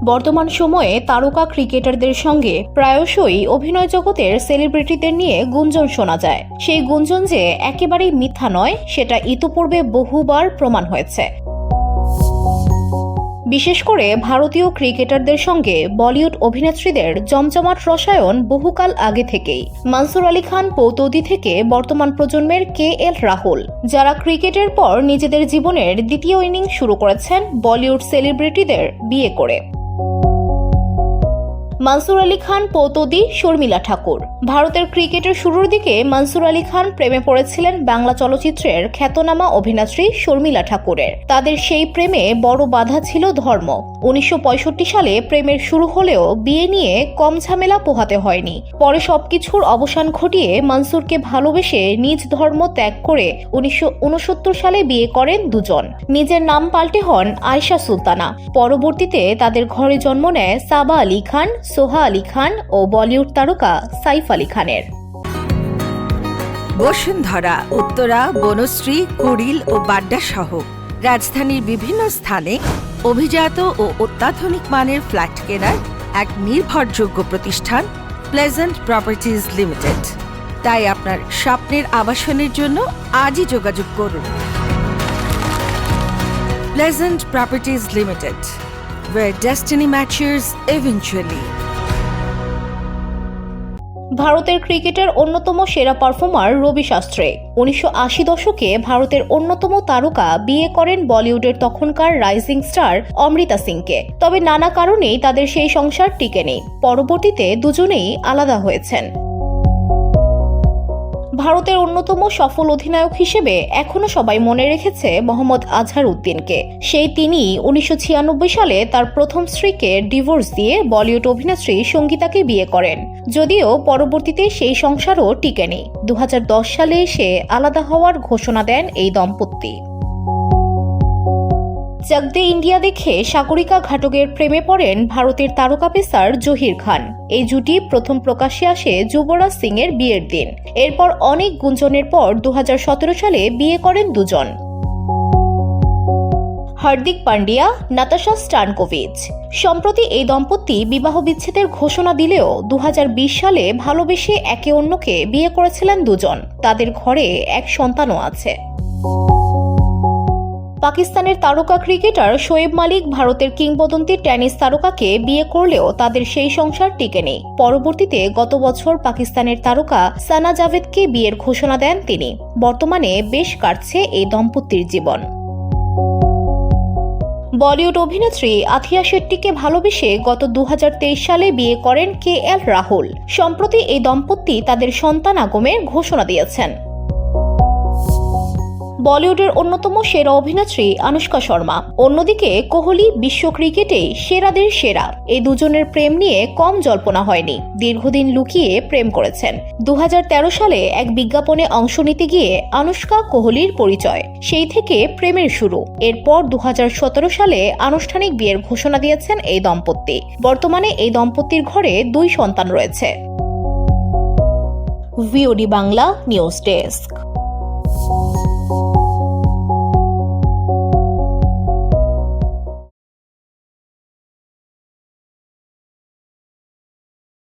বর্তমান সময়ে তারকা ক্রিকেটারদের সঙ্গে প্রায়শই অভিনয় জগতের সেলিব্রিটিদের নিয়ে গুঞ্জন শোনা যায়। সেই গুঞ্জন যে একেবারেই মিথ্যা নয় সেটা ইতিপূর্বে বহুবার প্রমাণ হয়েছে। বিশেষ করে ভারতীয় ক্রিকেটারদের সঙ্গে বলিউড অভিনেত্রীদের জমজমাট রসায়ন বহুকাল আগে থেকেই। মনসুর আলী খান পৌতৌদি থেকে বর্তমান প্রজন্মের KL রাহুল, যারা ক্রিকেটের পর নিজেদের জীবনের দ্বিতীয় ইনিংস শুরু করেছেন বলিউড সেলিব্রিটিদের বিয়ে করে। মনসুর আলী খান পৌতৌদি, শর্মিলা ঠাকুর। ভারতের ক্রিকেটের শুরুর দিকে মনসুর আলী খান প্রেমে পড়েছিলেন বাংলা চলচ্চিত্রের খ্যাতনামা অভিনেত্রী শর্মিলা ঠাকুরের। তাদের সেই প্রেমে বড় বাধা ছিল ধর্ম। 1965 সালে প্রেমের শুরু হলেও বিয়ে নিয়ে কম ঝামেলা পোহাতে হয়নি। পরে সবকিছুর অবসান ঘটিয়ে মনসুরকে ভালোবেসে নিজ ধর্ম ত্যাগ করে 1969 সালে বিয়ে করেন দুজন। নিজের নাম পাল্টে হন আয়েশা সুলতানা। পরবর্তীতে তাদের ঘরে জন্ম নেয় সাবা আলী খান, সোহা আলী খান ও বলিউড তারকা সাইফ আলী খানের। বসুন্ধরা, উত্তরা, বনশ্রী, কুড়িল ও বাড্ডা সহ রাজধানীর বিভিন্ন স্থানে অভিজাত ও অত্যাধুনিক মানের ফ্ল্যাট কেনার এক নির্ভরযোগ্য প্রতিষ্ঠান প্লেজেন্ট প্রপার্টিজ লিমিটেড। তাই আপনার স্বপ্নের আবাসনের জন্য আজই যোগাযোগ করুন। Pleasant properties limited, where destiny matures eventually. ভারতের ক্রিকেটের অন্যতম সেরা পারফর্মার রবি শাস্ত্রী 1980 দশকে ভারতের অন্যতম তারকা বিয়ে করেন বলিউডের তখনকার রাইজিং স্টার অমৃতা সিংকে। তবে নানা কারণেই তাদের সেই সংসার টিকেনি। পরবর্তীতে দুজনেই আলাদা হয়েছেন। ভারতের অন্যতম সফল অধিনায়ক হিসেবে এখনো সবাই মনে রেখেছে মোহাম্মদ আজহারউদ্দিনকে। তিনি 1996 সালে তার প্রথম স্ত্রীকে ডিভোর্স দিয়ে বলিউড অভিনেত্রী সঙ্গীতাকে বিয়ে করেন, যদিও পরবর্তীতে সেই সংসারও টিকেনি। 2010 সালে সে আলাদা হওয়ার ঘোষণা দেন এই দম্পতি। চাকদে ইন্ডিয়া দেখে সাগরিকা ঘাটকের প্রেমে পড়েন ভারতের তারকা পেসার জহির খান। এই জুটি প্রথম প্রকাশ্যে আসে যুবরাজ সিং এর বিয়ের দিন। এরপর অনেক গুঞ্জনের পর 2017 সালে বিয়ে করেন দুজন। হার্দিক পান্ডিয়া, নাতাশা স্টানকোভিচ। সম্প্রতি এই দম্পতি বিবাহ বিচ্ছেদের ঘোষণা দিলেও 2020 সালে ভালোবেসে একে অন্যকে বিয়ে করেছিলেন দুজন। তাদের ঘরে এক সন্তানও আছে। পাকিস্তানের তারকা ক্রিকেটার শোয়েব মালিক ভারতের কিংবদন্তি টেনিস তারকাকে বিয়ে করলেও তাদের সেই সংসার টিকেনি। পরবর্তীতে গত বছর পাকিস্তানের তারকা সানা জাভেদকে বিয়ের ঘোষণা দেন তিনি। বর্তমানে বেশ কাটছে এই দম্পতির জীবন। বলিউড অভিনেত্রী আথিয়া শেট্টিকে ভালোবেসে গত 2023 সালে বিয়ে করেন KL রাহুল। সম্প্রতি এই দম্পতি তাদের সন্তান আগমের ঘোষণা দিয়েছেন। বলিউডের অন্যতম সেরা অভিনেত্রী আনুশকা শর্মা। অন্যদিকে কোহলি বিশ্ব ক্রিকেটে সেরাদের সেরা। এই দুজনের প্রেম নিয়ে কম জল্পনা হয়নি। দীর্ঘদিন লুকিয়ে প্রেম করেছেন। 2013 সালে এক বিজ্ঞাপনে অংশ নিতে গিয়ে আনুশকা কোহলির পরিচয়। সেই থেকে প্রেমের শুরু। এরপর 2017 সালে আনুষ্ঠানিক বিয়ের ঘোষণা দিয়েছেন এই দম্পতি। বর্তমানে এই দম্পতির ঘরে 2 সন্তান রয়েছে। VOD Bangla news desk.